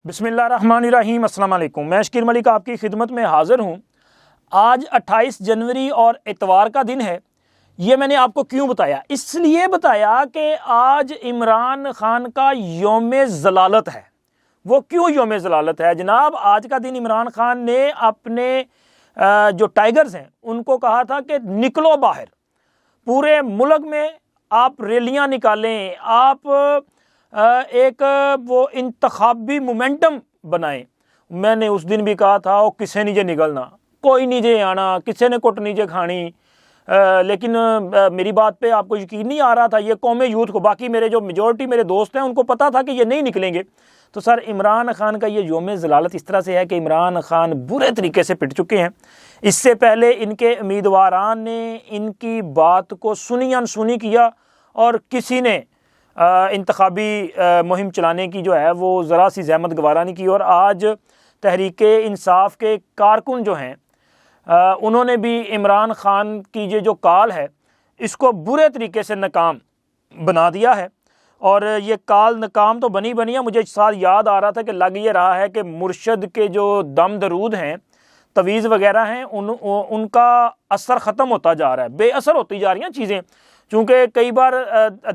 بسم اللہ الرحمن الرحیم۔ السلام علیکم، میں شکیر ملک آپ کی خدمت میں حاضر ہوں۔ آج 28 جنوری اور اتوار کا دن ہے۔ یہ میں نے آپ کو کیوں بتایا؟ اس لیے بتایا کہ آج عمران خان کا یوم ضلالت ہے۔ وہ کیوں یوم ضلالت ہے جناب؟ آج کا دن عمران خان نے اپنے جو ٹائیگرز ہیں ان کو کہا تھا کہ نکلو باہر، پورے ملک میں آپ ریلیاں نکالیں، آپ ایک وہ انتخابی مومنٹم بنائیں۔ میں نے اس دن بھی کہا تھا وہ کسے نیچے نکلنا، کوئی نیچے آنا، کسے نے کٹ نیچے کھانی، لیکن میری بات پہ آپ کو یقین نہیں آ رہا تھا۔ یہ قوم یوتھ کو، باقی میرے جو میجورٹی میرے دوست ہیں ان کو پتا تھا کہ یہ نہیں نکلیں گے۔ تو سر عمران خان کا یہ یوم ضلالت اس طرح سے ہے کہ عمران خان برے طریقے سے پٹ چکے ہیں۔ اس سے پہلے ان کے امیدواران نے ان کی بات کو سنی انسنی کیا اور کسی نے انتخابی مہم چلانے کی جو ہے وہ ذرا سی زحمت گوارا نہیں کی، اور آج تحریک انصاف کے کارکن جو ہیں انہوں نے بھی عمران خان کی یہ جو کال ہے اس کو برے طریقے سے ناکام بنا دیا ہے۔ اور یہ کال ناکام تو بنی ہے، مجھے ساتھ یاد آ رہا تھا کہ لگ یہ رہا ہے کہ مرشد کے جو دم درود ہیں، تویز وغیرہ ہیں، ان کا اثر ختم ہوتا جا رہا ہے، بے اثر ہوتی جا رہی ہیں چیزیں، چونکہ کئی بار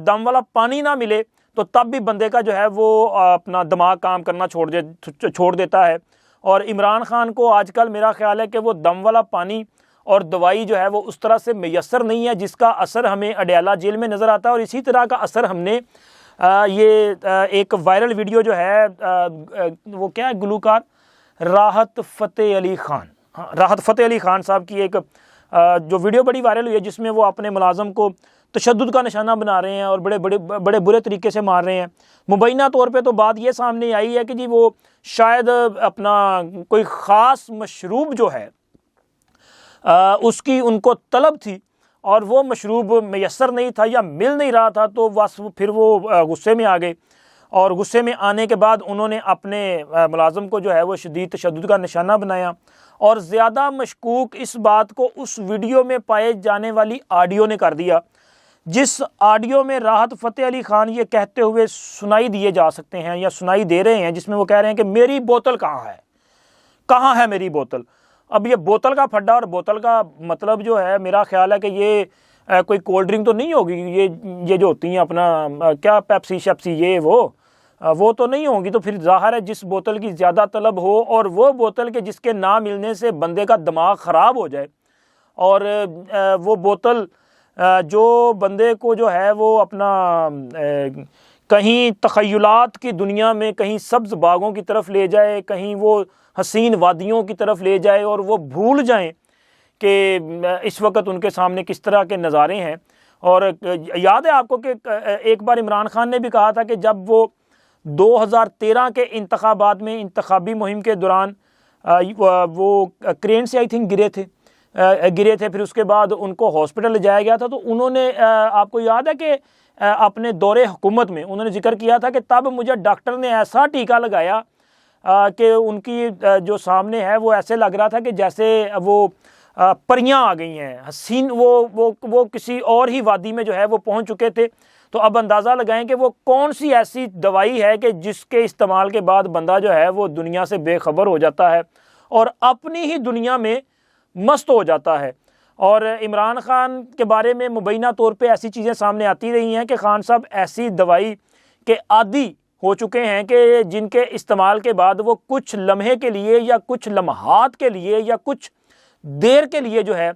دم والا پانی نہ ملے تو تب بھی بندے کا جو ہے وہ اپنا دماغ کام کرنا چھوڑ دیتا ہے۔ اور عمران خان کو آج کل میرا خیال ہے کہ وہ دم والا پانی اور دوائی جو ہے وہ اس طرح سے میسر نہیں ہے جس کا اثر ہمیں اڈیالہ جیل میں نظر آتا ہے۔ اور اسی طرح کا اثر ہم نے یہ ایک وائرل ویڈیو جو ہے وہ کیا ہے، گلوکار راحت فتح علی خان، راحت فتح علی خان صاحب کی ایک جو ویڈیو بڑی وائرل ہوئی ہے جس میں وہ اپنے ملازم کو تشدد کا نشانہ بنا رہے ہیں اور بڑے برے طریقے سے مار رہے ہیں۔ مبینہ طور پہ تو بات یہ سامنے آئی ہے کہ جی وہ شاید اپنا کوئی خاص مشروب جو ہے اس کی ان کو طلب تھی اور وہ مشروب میسر نہیں تھا یا مل نہیں رہا تھا، تو بس پھر وہ غصے میں آ گئے، اور غصے میں آنے کے بعد انہوں نے اپنے ملازم کو جو ہے وہ شدید تشدد کا نشانہ بنایا۔ اور زیادہ مشکوک اس بات کو اس ویڈیو میں پائے جانے والی آڈیو نے کر دیا، جس آڈیو میں راحت فتح علی خان یہ کہتے ہوئے سنائی دیے جا سکتے ہیں یا سنائی دے رہے ہیں، جس میں وہ کہہ رہے ہیں کہ میری بوتل کہاں ہے میری بوتل۔ اب یہ بوتل کا پھڈا اور بوتل کا مطلب جو ہے میرا خیال ہے کہ یہ کوئی کولڈ ڈرنک تو نہیں ہوگی، یہ جو ہوتی ہیں اپنا کیا پیپسی شیپسی یہ وہ تو نہیں ہوں گی۔ تو پھر ظاہر ہے جس بوتل کی زیادہ طلب ہو اور وہ بوتل کے جس کے نہ ملنے سے بندے کا دماغ خراب ہو جائے، اور وہ بوتل جو بندے کو جو ہے وہ اپنا کہیں تخیلات کی دنیا میں، کہیں سبز باغوں کی طرف لے جائے، کہیں وہ حسین وادیوں کی طرف لے جائے اور وہ بھول جائیں کہ اس وقت ان کے سامنے کس طرح کے نظارے ہیں۔ اور یاد ہے آپ کو کہ ایک بار عمران خان نے بھی کہا تھا کہ جب وہ 2013 کے انتخابات میں انتخابی مہم کے دوران وہ کرین سے آئی تھنک گرے تھے، پھر اس کے بعد ان کو ہاسپٹل لے جایا گیا تھا، تو انہوں نے آپ کو یاد ہے کہ اپنے دور حکومت میں انہوں نے ذکر کیا تھا کہ تب مجھے ڈاکٹر نے ایسا ٹیکہ لگایا کہ ان کی جو سامنے ہے وہ ایسے لگ رہا تھا کہ جیسے وہ پریاں آ گئی ہیں، حسین وہ کسی اور ہی وادی میں جو ہے وہ پہنچ چکے تھے۔ تو اب اندازہ لگائیں کہ وہ کون سی ایسی دوائی ہے کہ جس کے استعمال کے بعد بندہ جو ہے وہ دنیا سے بے خبر ہو جاتا ہے اور اپنی ہی دنیا میں مست ہو جاتا ہے۔ اور عمران خان کے بارے میں مبینہ طور پہ ایسی چیزیں سامنے آتی رہی ہیں کہ خان صاحب ایسی دوائی کے عادی ہو چکے ہیں کہ جن کے استعمال کے بعد وہ کچھ لمحے کے لیے یا کچھ لمحات کے لیے یا کچھ دیر کے لیے جو ہے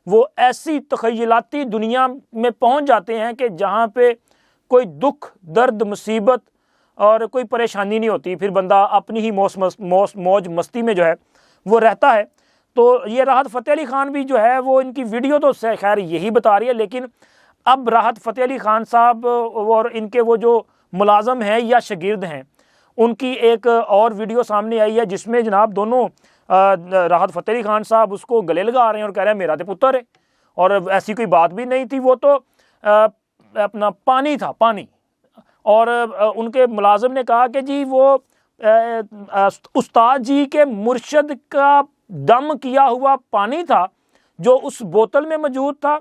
وہ ایسی تخیلاتی دنیا میں پہنچ جاتے ہیں کہ جہاں پہ کوئی دکھ درد مصیبت اور کوئی پریشانی نہیں ہوتی، پھر بندہ اپنی ہی موج مستی میں جو ہے وہ رہتا ہے۔ تو یہ راحت فتح علی خان بھی جو ہے وہ ان کی ویڈیو تو خیر یہی بتا رہی ہے، لیکن اب راحت فتح علی خان صاحب اور ان کے وہ جو ملازم ہیں یا شاگرد ہیں ان کی ایک اور ویڈیو سامنے آئی ہے جس میں جناب دونوں راحت فتح علی خان صاحب اس کو گلے لگا رہے ہیں اور کہہ رہے ہیں میرا تو پتر ہے، اور ایسی کوئی بات بھی نہیں تھی، وہ تو اپنا پانی تھا پانی۔ اور ان کے ملازم نے کہا کہ جی وہ استاد جی کے مرشد کا دم کیا ہوا پانی تھا جو اس بوتل میں موجود تھا،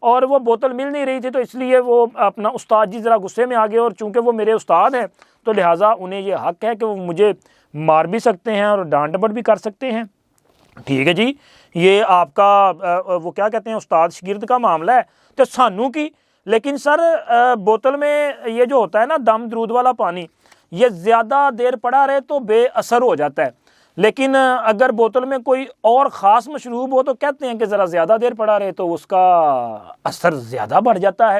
اور وہ بوتل مل نہیں رہی تھی، تو اس لیے وہ اپنا استاد جی ذرا غصے میں آ گئے، اور چونکہ وہ میرے استاد ہیں تو لہٰذا انہیں یہ حق ہے کہ وہ مجھے مار بھی سکتے ہیں اور ڈانٹ ڈپٹ بھی کر سکتے ہیں۔ ٹھیک ہے جی، یہ آپ کا وہ کیا کہتے ہیں استاد شاگرد کا معاملہ ہے تو سانو کی، لیکن سر بوتل میں یہ جو ہوتا ہے نا دم درود والا پانی، یہ زیادہ دیر پڑا رہے تو بے اثر ہو جاتا ہے، لیکن اگر بوتل میں کوئی اور خاص مشروب ہو تو کہتے ہیں کہ ذرا زیادہ دیر پڑا رہے تو اس کا اثر زیادہ بڑھ جاتا ہے۔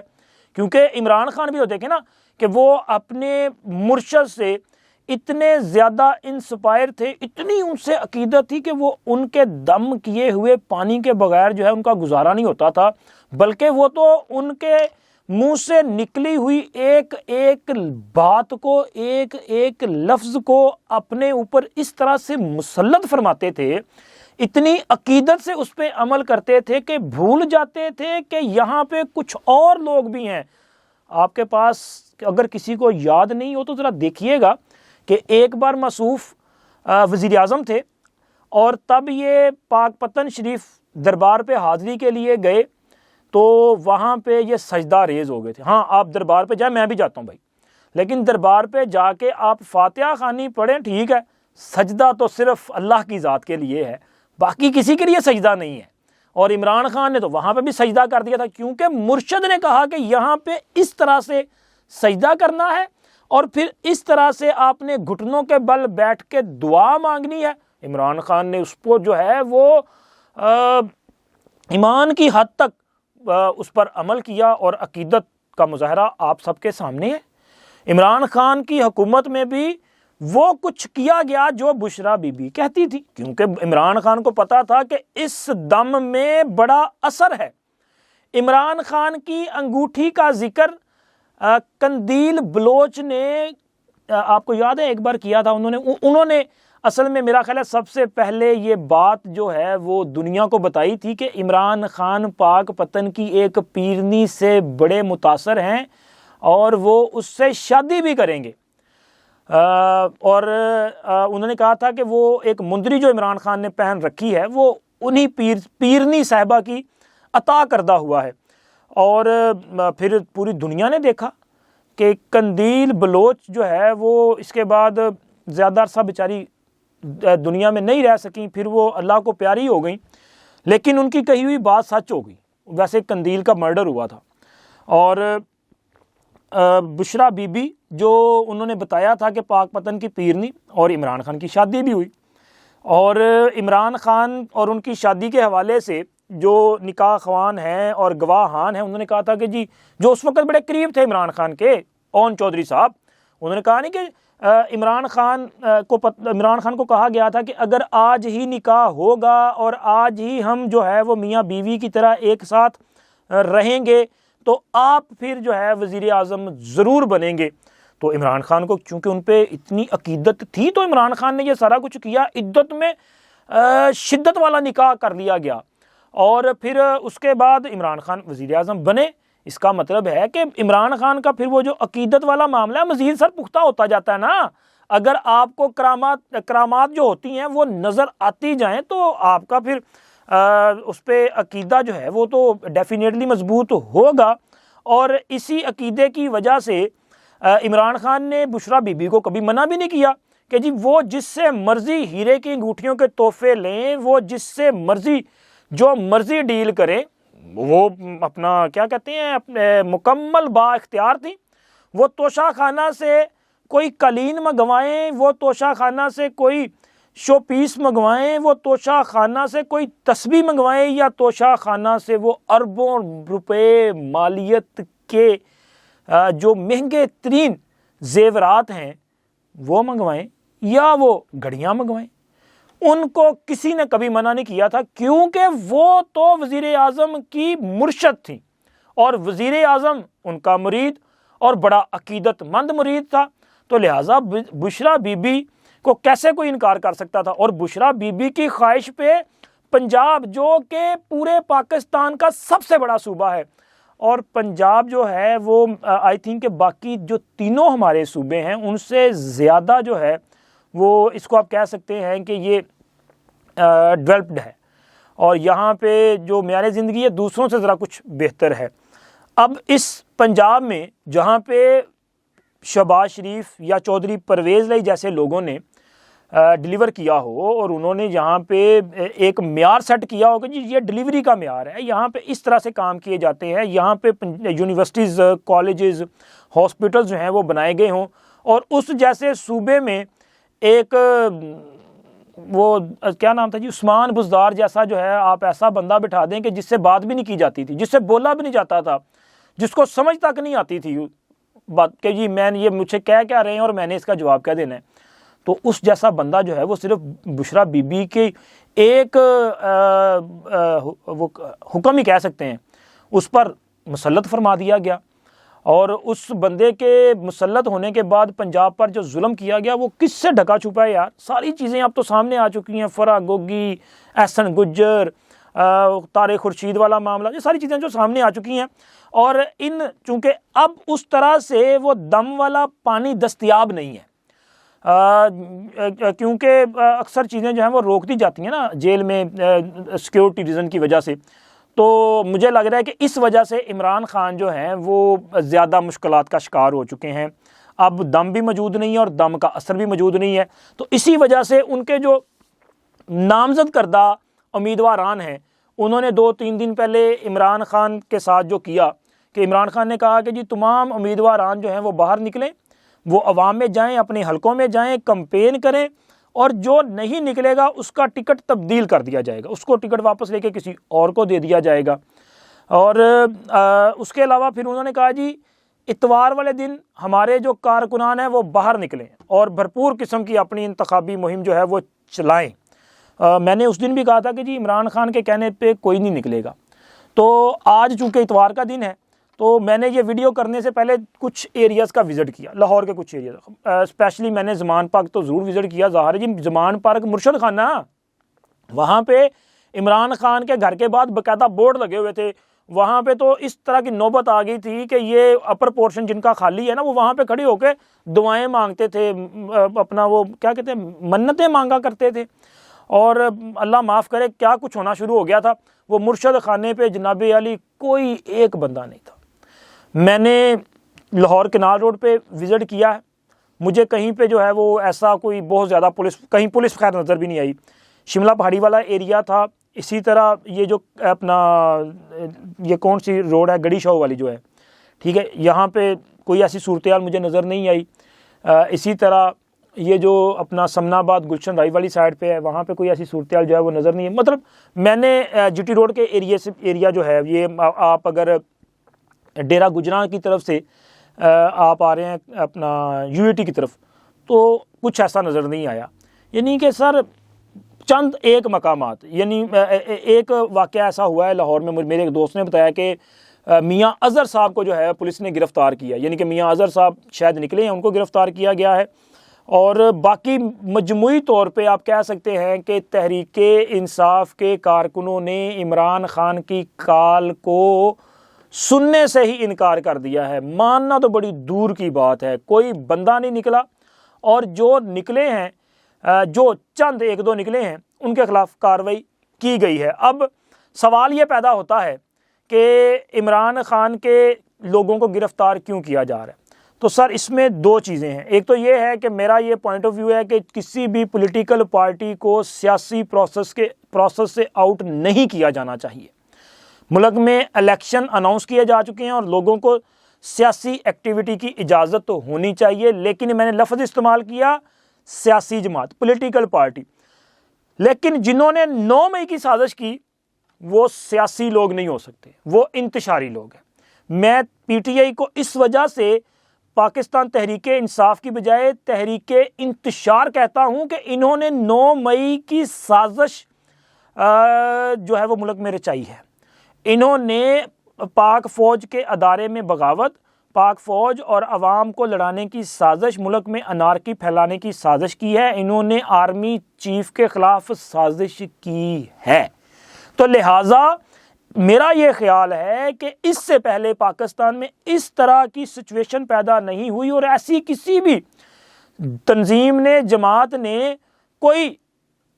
کیونکہ عمران خان بھی تو دیکھیں نا کہ وہ اپنے مرشد سے اتنے زیادہ انسپائر تھے، اتنی ان سے عقیدت تھی کہ وہ ان کے دم کیے ہوئے پانی کے بغیر جو ہے ان کا گزارا نہیں ہوتا تھا، بلکہ وہ تو ان کے منہ سے نکلی ہوئی ایک ایک بات کو، ایک ایک لفظ کو اپنے اوپر اس طرح سے مسلط فرماتے تھے، اتنی عقیدت سے اس پہ عمل کرتے تھے کہ بھول جاتے تھے کہ یہاں پہ کچھ اور لوگ بھی ہیں۔ آپ کے پاس اگر کسی کو یاد نہیں ہو تو ذرا دیکھیے گا کہ ایک بار موصوف وزیر اعظم تھے، اور تب یہ پاک پتن شریف دربار پہ حاضری کے لیے گئے تو وہاں پہ یہ سجدہ ریز ہو گئے تھے۔ ہاں آپ دربار پہ جائیں، میں بھی جاتا ہوں بھائی، لیکن دربار پہ جا کے آپ فاتحہ خوانی پڑھیں ٹھیک ہے، سجدہ تو صرف اللہ کی ذات کے لیے ہے، باقی کسی کے لیے سجدہ نہیں ہے۔ اور عمران خان نے تو وہاں پہ بھی سجدہ کر دیا تھا، کیونکہ مرشد نے کہا کہ یہاں پہ اس طرح سے سجدہ کرنا ہے اور پھر اس طرح سے آپ نے گھٹنوں کے بل بیٹھ کے دعا مانگنی ہے۔ عمران خان نے اس کو جو ہے وہ ایمان کی حد تک اس پر عمل کیا، اور عقیدت کا مظاہرہ آپ سب کے سامنے ہے۔ عمران خان کی حکومت میں بھی وہ کچھ کیا گیا جو بشرا بی بی کہتی تھی، کیونکہ عمران خان کو پتا تھا کہ اس دم میں بڑا اثر ہے۔ عمران خان کی انگوٹھی کا ذکر قندیل بلوچ نے، آپ کو یاد ہے ایک بار کیا تھا انہوں نے اصل میں میرا خیال ہے سب سے پہلے یہ بات جو ہے وہ دنیا کو بتائی تھی کہ عمران خان پاک پتن کی ایک پیرنی سے بڑے متاثر ہیں اور وہ اس سے شادی بھی کریں گے، اور انہوں نے کہا تھا کہ وہ ایک مندری جو عمران خان نے پہن رکھی ہے وہ انہی پیرنی صاحبہ کی عطا کردہ ہوا ہے۔ اور پھر پوری دنیا نے دیکھا کہ قندیل بلوچ جو ہے وہ اس کے بعد زیادہ عرصہ بیچاری دنیا میں نہیں رہ سکیں، پھر وہ اللہ کو پیاری ہو گئیں، لیکن ان کی کہی ہوئی بات سچ ہو گئی۔ ویسے قندیل کا مرڈر ہوا تھا، اور بشرا بی بی جو انہوں نے بتایا تھا کہ پاک پتن کی پیرنی، اور عمران خان کی شادی بھی ہوئی۔ اور عمران خان اور ان کی شادی کے حوالے سے جو نکاح خوان ہیں اور گواہان ہیں، انہوں نے کہا تھا کہ جی جو اس وقت بڑے قریب تھے عمران خان کے، اون چودھری صاحب، انہوں نے کہا نہیں کہ عمران خان کو کہا گیا تھا کہ اگر آج ہی نکاح ہوگا اور آج ہی ہم جو ہے وہ میاں بیوی کی طرح ایک ساتھ رہیں گے تو آپ پھر جو ہے وزیر اعظم ضرور بنیں گے۔ تو عمران خان کو چونکہ ان پہ اتنی عقیدت تھی تو عمران خان نے یہ سارا کچھ کیا، عدت میں شدت والا نکاح کر لیا گیا، اور پھر اس کے بعد عمران خان وزیر اعظم بنے۔ اس کا مطلب ہے کہ عمران خان کا پھر وہ جو عقیدت والا معاملہ ہے مزید سر پختہ ہوتا جاتا ہے نا۔ اگر آپ کو کرامات جو ہوتی ہیں وہ نظر آتی جائیں تو آپ کا پھر اس پہ عقیدہ جو ہے وہ تو ڈیفینیٹلی مضبوط ہوگا، اور اسی عقیدے کی وجہ سے عمران خان نے بشرا بی بی کو کبھی منع بھی نہیں کیا کہ جی وہ جس سے مرضی ہیرے کی انگوٹھیوں کے تحفے لیں، وہ جس سے مرضی جو مرضی ڈیل کریں، وہ اپنا کیا کہتے ہیں اپنے مکمل با اختیار تھی۔ وہ توشہ خانہ سے کوئی قالین منگوائیں، وہ توشہ خانہ سے کوئی شو پیس منگوائیں، وہ توشہ خانہ سے کوئی تسبیح منگوائیں، یا توشہ خانہ سے وہ اربوں روپے مالیت کے جو مہنگے ترین زیورات ہیں وہ منگوائیں، یا وہ گھڑیاں منگوائیں، ان کو کسی نے کبھی منع نہیں کیا تھا، کیونکہ وہ تو وزیر اعظم کی مرشد تھی، اور وزیر اعظم ان کا مرید اور بڑا عقیدت مند مرید تھا، تو لہٰذا بشرا بی بی کو کیسے کوئی انکار کر سکتا تھا۔ اور بشرا بی بی کی خواہش پہ پنجاب جو کہ پورے پاکستان کا سب سے بڑا صوبہ ہے، اور پنجاب جو ہے وہ آئی تھنک کہ باقی جو تینوں ہمارے صوبے ہیں ان سے زیادہ جو ہے وہ اس کو آپ کہہ سکتے ہیں کہ یہ ڈیولپڈ ہے، اور یہاں پہ جو معیار زندگی ہے دوسروں سے ذرا کچھ بہتر ہے۔ اب اس پنجاب میں جہاں پہ شہباز شریف یا چودھری پرویز لائی جیسے لوگوں نے ڈیلیور کیا ہو اور انہوں نے یہاں پہ ایک معیار سیٹ کیا ہو کہ جی یہ ڈیلیوری کا معیار ہے، یہاں پہ اس طرح سے کام کیے جاتے ہیں، یہاں پہ یونیورسٹیز، کالجز، ہاسپٹلز جو ہیں وہ بنائے گئے ہوں، اور اس جیسے صوبے میں ایک وہ کیا نام تھا جی، عثمان بزدار جیسا جو ہے آپ ایسا بندہ بٹھا دیں کہ جس سے بات بھی نہیں کی جاتی تھی، جس سے بولا بھی نہیں جاتا تھا، جس کو سمجھ تک نہیں آتی تھی بات کہ جی میں یہ مجھ سے کہہ کیا رہے ہیں اور میں نے اس کا جواب کیا دینا ہے، تو اس جیسا بندہ جو ہے وہ صرف بشرا بی بی کے ایک وہ حکم ہی کہہ سکتے ہیں، اس پر مسلط فرما دیا گیا، اور اس بندے کے مسلط ہونے کے بعد پنجاب پر جو ظلم کیا گیا وہ کس سے ڈھکا چھپا ہے یار؟ ساری چیزیں اب تو سامنے آ چکی ہیں، فرا گوگی، احسن گجر، طارق خورشید والا معاملہ، یہ ساری چیزیں جو سامنے آ چکی ہیں، اور ان چونکہ اب اس طرح سے وہ دم والا پانی دستیاب نہیں ہے، کیونکہ اکثر چیزیں جو ہیں وہ روک دی جاتی ہیں نا جیل میں سیکیورٹی ریزن کی وجہ سے، تو مجھے لگ رہا ہے کہ اس وجہ سے عمران خان جو ہیں وہ زیادہ مشکلات کا شکار ہو چکے ہیں، اب دم بھی موجود نہیں ہے اور دم کا اثر بھی موجود نہیں ہے، تو اسی وجہ سے ان کے جو نامزد کردہ امیدواران ہیں انہوں نے 2-3 دن پہلے عمران خان کے ساتھ جو کیا کہ عمران خان نے کہا کہ جی تمام امیدواران جو ہیں وہ باہر نکلیں، وہ عوام میں جائیں، اپنے حلقوں میں جائیں، کمپین کریں، اور جو نہیں نکلے گا اس کا ٹکٹ تبدیل کر دیا جائے گا، اس کو ٹکٹ واپس لے کے کسی اور کو دے دیا جائے گا۔ اور اس کے علاوہ پھر انہوں نے کہا جی اتوار والے دن ہمارے جو کارکنان ہیں وہ باہر نکلیں اور بھرپور قسم کی اپنی انتخابی مہم جو ہے وہ چلائیں۔ میں نے اس دن بھی کہا تھا کہ جی عمران خان کے کہنے پہ کوئی نہیں نکلے گا، تو آج چونکہ اتوار کا دن ہے تو میں نے یہ ویڈیو کرنے سے پہلے کچھ ایریاز کا وزٹ کیا، لاہور کے کچھ ایریاز، اسپیشلی میں نے زمان پارک تو ضرور وزٹ کیا، ظاہر ہے جی زمان پارک مرشد خانہ، وہاں پہ عمران خان کے گھر کے بعد باقاعدہ بورڈ لگے ہوئے تھے، وہاں پہ تو اس طرح کی نوبت آ گئی تھی کہ یہ اپر پورشن جن کا خالی ہے نا وہ وہاں پہ کھڑے ہو کے دعائیں مانگتے تھے، اپنا وہ کیا کہتے ہیں منتیں مانگا کرتے تھے، اور اللہ معاف کرے کیا کچھ ہونا شروع ہو گیا تھا۔ وہ مرشد خانے پہ جناب علی کوئی ایک بندہ نہیں تھا۔ میں نے لاہور کنال روڈ پہ وزٹ کیا ہے، مجھے کہیں پہ جو ہے وہ ایسا کوئی بہت زیادہ کہیں پولیس خیر نظر بھی نہیں آئی۔ شملہ پہاڑی والا ایریا تھا، اسی طرح یہ جو اپنا یہ کون سی روڈ ہے گڑی شاہ والی جو ہے، ٹھیک ہے، یہاں پہ کوئی ایسی صورتحال مجھے نظر نہیں آئی۔ اسی طرح یہ جو اپنا سمنا آباد گلشن رائی والی سائڈ پہ ہے وہاں پہ کوئی ایسی صورتحال جو ہے وہ نظر نہیں ہے۔ مطلب میں نے جی ٹی روڈ کے ایریا جو ہے یہ آپ اگر ڈیرہ گجراں کی طرف سے آپ آ رہے ہیں اپنا یو اے ٹی کی طرف تو کچھ ایسا نظر نہیں آیا، یعنی کہ سر چند ایک مقامات، یعنی ایک واقعہ ایسا ہوا ہے لاہور میں، میرے ایک دوست نے بتایا کہ میاں اظہر صاحب کو جو ہے پولیس نے گرفتار کیا، یعنی کہ میاں اظہر صاحب شاید نکلے ہیں، ان کو گرفتار کیا گیا ہے، اور باقی مجموعی طور پہ آپ کہہ سکتے ہیں کہ تحریک انصاف کے کارکنوں نے عمران خان کی کال کو سننے سے ہی انکار کر دیا ہے، ماننا تو بڑی دور کی بات ہے، کوئی بندہ نہیں نکلا، اور جو نکلے ہیں جو چند ایک دو نکلے ہیں ان کے خلاف کارروائی کی گئی ہے۔ اب سوال یہ پیدا ہوتا ہے کہ عمران خان کے لوگوں کو گرفتار کیوں کیا جا رہا ہے؟ تو سر اس میں دو چیزیں ہیں، ایک تو یہ ہے کہ میرا یہ پوائنٹ آف ویو ہے کہ کسی بھی پولیٹیکل پارٹی کو سیاسی پروسیس سے آؤٹ نہیں کیا جانا چاہیے۔ ملک میں الیکشن اناؤنس کیے جا چکے ہیں اور لوگوں کو سیاسی ایکٹیویٹی کی اجازت تو ہونی چاہیے، لیکن میں نے لفظ استعمال کیا سیاسی جماعت، پولیٹیکل پارٹی، لیکن جنہوں نے 9 مئی کی سازش کی وہ سیاسی لوگ نہیں ہو سکتے، وہ انتشاری لوگ ہیں۔ میں پی ٹی آئی کو اس وجہ سے پاکستان تحریک انصاف کی بجائے تحریک انتشار کہتا ہوں کہ انہوں نے 9 مئی کی سازش جو ہے وہ ملک میں رچائی ہے، انہوں نے پاک فوج کے ادارے میں بغاوت، پاک فوج اور عوام کو لڑانے کی سازش، ملک میں انارکی پھیلانے کی سازش کی ہے، انہوں نے آرمی چیف کے خلاف سازش کی ہے۔ تو لہٰذا میرا یہ خیال ہے کہ اس سے پہلے پاکستان میں اس طرح کی سچویشن پیدا نہیں ہوئی، اور ایسی کسی بھی تنظیم نے، جماعت نے کوئی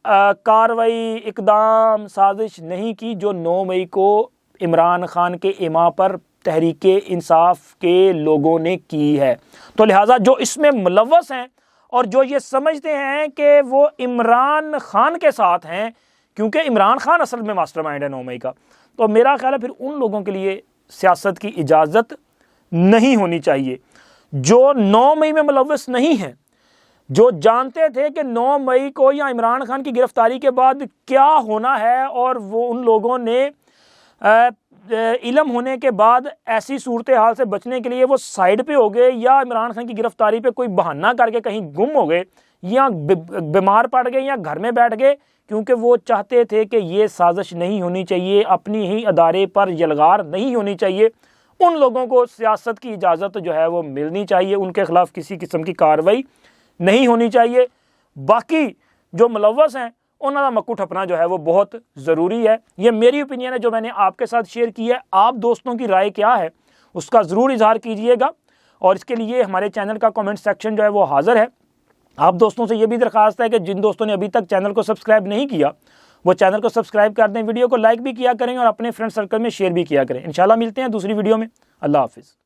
کارروائی اقدام سازش نہیں کی جو 9 مئی کو عمران خان کے ایما پر تحریک انصاف کے لوگوں نے کی ہے۔ تو لہٰذا جو اس میں ملوث ہیں اور جو یہ سمجھتے ہیں کہ وہ عمران خان کے ساتھ ہیں، کیونکہ عمران خان اصل میں ماسٹر مائنڈ ہے 9 مئی کا، تو میرا خیال ہے پھر ان لوگوں کے لیے سیاست کی اجازت نہیں ہونی چاہیے۔ جو 9 مئی میں ملوث نہیں ہیں، جو جانتے تھے کہ 9 مئی کو یا عمران خان کی گرفتاری کے بعد کیا ہونا ہے، اور وہ ان لوگوں نے علم ہونے کے بعد ایسی صورتحال سے بچنے کے لیے وہ سائیڈ پہ ہو گئے، یا عمران خان کی گرفتاری پہ کوئی بہانہ کر کے کہیں گم ہو گئے، یا بیمار پڑ گئے، یا گھر میں بیٹھ گئے، کیونکہ وہ چاہتے تھے کہ یہ سازش نہیں ہونی چاہیے، اپنی ہی ادارے پر یلغار نہیں ہونی چاہیے، ان لوگوں کو سیاست کی اجازت جو ہے وہ ملنی چاہیے، ان کے خلاف کسی قسم کی کارروائی نہیں ہونی چاہیے۔ باقی جو ملوث ہیں انہوں کا مکو ٹھپنا جو ہے وہ بہت ضروری ہے۔ یہ میری اوپینین ہے جو میں نے آپ کے ساتھ شیئر کی ہے۔ آپ دوستوں کی رائے کیا ہے اس کا ضرور اظہار کیجئے گا، اور اس کے لیے ہمارے چینل کا کامنٹ سیکشن جو ہے وہ حاضر ہے۔ آپ دوستوں سے یہ بھی درخواست ہے کہ جن دوستوں نے ابھی تک چینل کو سبسکرائب نہیں کیا وہ چینل کو سبسکرائب کر دیں، ویڈیو کو لائک بھی کیا کریں اور اپنے فرینڈ سرکل میں شیئر بھی کیا کریں۔ انشاءاللہ ملتے ہیں دوسری ویڈیو میں۔ اللہ حافظ۔